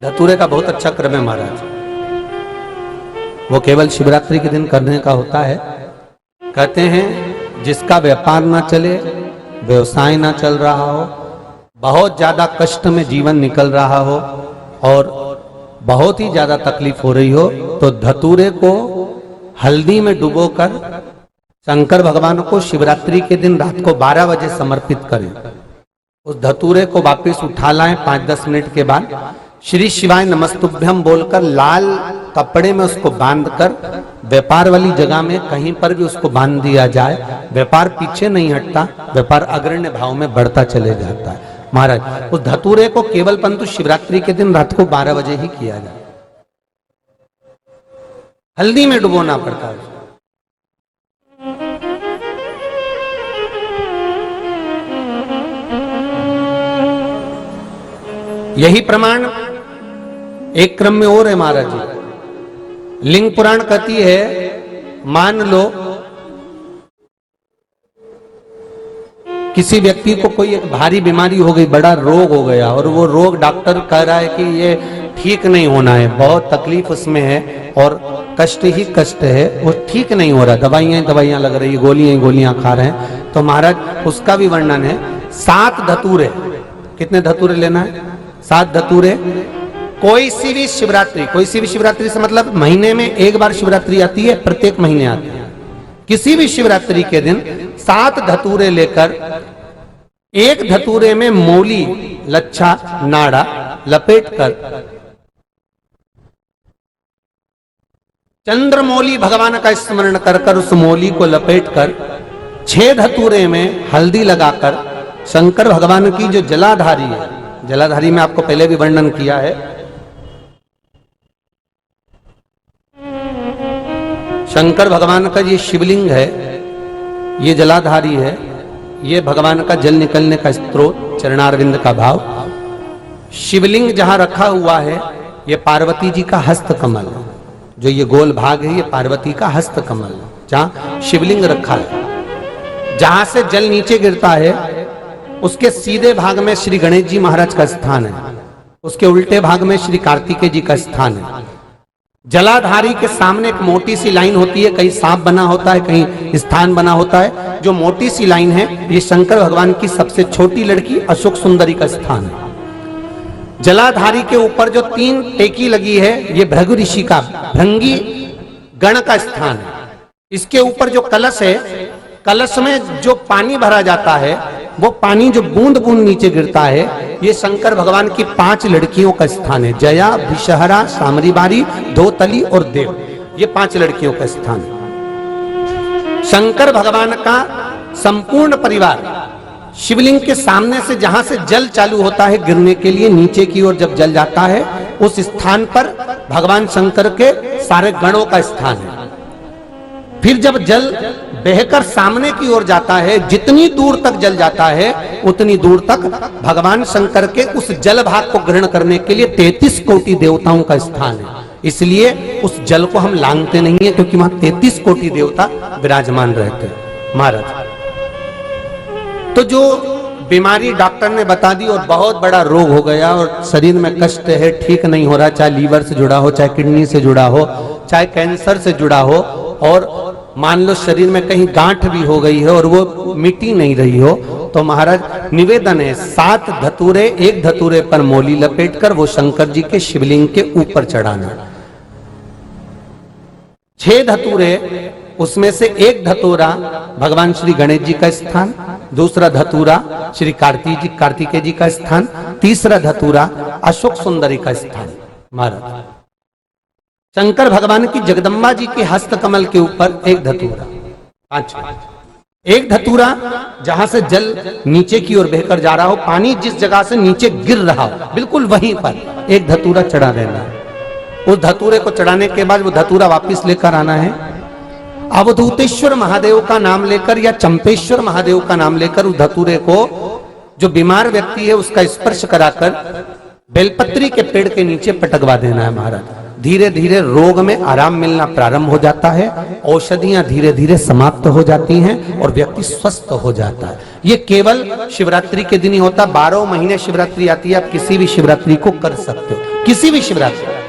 धतूरे का बहुत अच्छा क्रम है महाराज। वो केवल शिवरात्रि के दिन करने का होता है। कहते हैं जिसका व्यापार ना चले, व्यवसाय ना चल रहा हो, बहुत ज्यादा कष्ट में जीवन निकल रहा हो और बहुत ही ज्यादा तकलीफ हो रही हो, तो धतूरे को हल्दी में डुबोकर शंकर भगवान को शिवरात्रि के दिन रात को 12 बजे समर्पित करें। उस धतूरे को वापस उठा लाएं 5-10 मिनट के बाद, श्री शिवाय नमस्तुभ्यम बोलकर लाल कपड़े में उसको बांधकर व्यापार वाली जगह में कहीं पर भी उसको बांध दिया जाए। व्यापार पीछे नहीं हटता, व्यापार अग्रण्य भाव में बढ़ता चले जाता है। महाराज उस धतूरे को केवल परंतु शिवरात्रि के दिन रात को 12 बजे ही किया जाए, हल्दी में डुबोना पड़ता है। यही प्रमाण एक क्रम में और है महाराज जी। लिंग पुराण कहती है, मान लो किसी व्यक्ति को कोई एक भारी बीमारी हो गई, बड़ा रोग हो गया और वो रोग डॉक्टर कह रहा है कि ये ठीक नहीं होना है, बहुत तकलीफ उसमें है और कष्ट ही कष्ट है, वो ठीक नहीं हो रहा, दवाइयां लग रही, गोलियां खा रहे हैं। तो महाराज उसका भी वर्णन है। 7 धतूरे, कितने धतूरे लेना है? 7 धतूरे। कोई सी भी शिवरात्रि से मतलब महीने में एक बार शिवरात्रि आती है, प्रत्येक महीने आती है। किसी भी शिवरात्रि के दिन 7 धतूरे लेकर, एक धतूरे में मौली लच्छा नाड़ा लपेटकर चंद्रमौली भगवान का स्मरण कर उस मौली को लपेटकर 6 धतूरे में हल्दी लगाकर शंकर भगवान की जो जलाधारी है, जलाधारी में आपको पहले भी वर्णन किया है, शंकर भगवान का ये शिवलिंग है, ये जलाधारी है, ये भगवान का जल निकलने का स्रोत, चरणारविंद का भाव। शिवलिंग जहां रखा हुआ है ये पार्वती जी का हस्त कमल है, जो ये गोल भाग है ये पार्वती का हस्त कमल है, जहां शिवलिंग रखा है। जहां से जल नीचे गिरता है उसके सीधे भाग में श्री गणेश जी महाराज का स्थान है, उसके उल्टे भाग में श्री कार्तिकेय जी का स्थान है। जलाधारी के सामने एक मोटी सी लाइन होती है, कहीं सांप बना होता है, कहीं स्थान बना होता है। जो मोटी सी लाइन है ये शंकर भगवान की सबसे छोटी लड़की अशोक सुंदरी का स्थान है। जलाधारी के ऊपर जो 3 टेकी लगी है ये भृगु ऋषि का भृंगी गण का स्थान है। इसके ऊपर जो कलश है, कलश में जो पानी भरा जाता है वो पानी जो बूंद बूंद नीचे गिरता है ये शंकर भगवान की 5 लड़कियों का स्थान है। जया, विषहरा, सामरीबारी, धोतली और देव, ये 5 लड़कियों का स्थान है। शंकर भगवान का संपूर्ण परिवार शिवलिंग के सामने से जहां से जल चालू होता है गिरने के लिए नीचे की ओर जब जल जाता है उस स्थान पर भगवान शंकर के सारे गणों का स्थान है। फिर जब जल बहकर सामने की ओर जाता है, जितनी दूर तक जल जाता है उतनी दूर तक भगवान शंकर के उस जल भाग को ग्रहण करने के लिए 33 कोटि देवताओं का स्थान है। इसलिए उस जल को हम लांघते नहीं है, क्योंकि वहां 33 कोटि देवता विराजमान रहते हैं महाराज। तो जो बीमारी डॉक्टर ने बता दी और बहुत बड़ा रोग हो गया और शरीर में कष्ट है, ठीक नहीं हो रहा, चाहे लीवर से जुड़ा हो, चाहे किडनी से जुड़ा हो, चाहे कैंसर से जुड़ा हो, और मान लो शरीर में कहीं गांठ भी हो गई है और वो मिटी नहीं रही हो, तो महाराज निवेदन है 7 धतूरे, एक धतूरे पर मौली लपेटकर वो शंकर जी के शिवलिंग के ऊपर चढ़ाना। 6 धतूरे, उसमें से एक धतूरा भगवान श्री गणेश जी का स्थान, दूसरा धतूरा श्री कार्तिकेय जी का स्थान, तीसरा धतूरा अशोक सुंदरी का स्थान। महाराज शंकर भगवान की जगदम्बा जी के हस्त कमल के ऊपर एक धतूरा, 5, एक धतूरा जहां से जल नीचे की ओर बहकर जा रहा हो, पानी जिस जगह से नीचे गिर रहा हो बिल्कुल वहीं पर एक धतूरा चढ़ा देना है। उस धतूरे को चढ़ाने के बाद वो धतूरा वापिस लेकर आना है। अवधूतेश्वर महादेव का नाम लेकर या चंपेश्वर महादेव का नाम लेकर उस धतूरे को जो बीमार व्यक्ति है उसका स्पर्श कराकर बेलपत्री के पेड़ के नीचे पटकवा देना है महाराज। धीरे धीरे रोग में आराम मिलना प्रारंभ हो जाता है, औषधियां धीरे धीरे समाप्त हो जाती हैं और व्यक्ति स्वस्थ हो जाता है। ये केवल शिवरात्रि के दिन ही होता। 12 महीने शिवरात्रि आती है, आप किसी भी शिवरात्रि को कर सकते हो, किसी भी शिवरात्रि।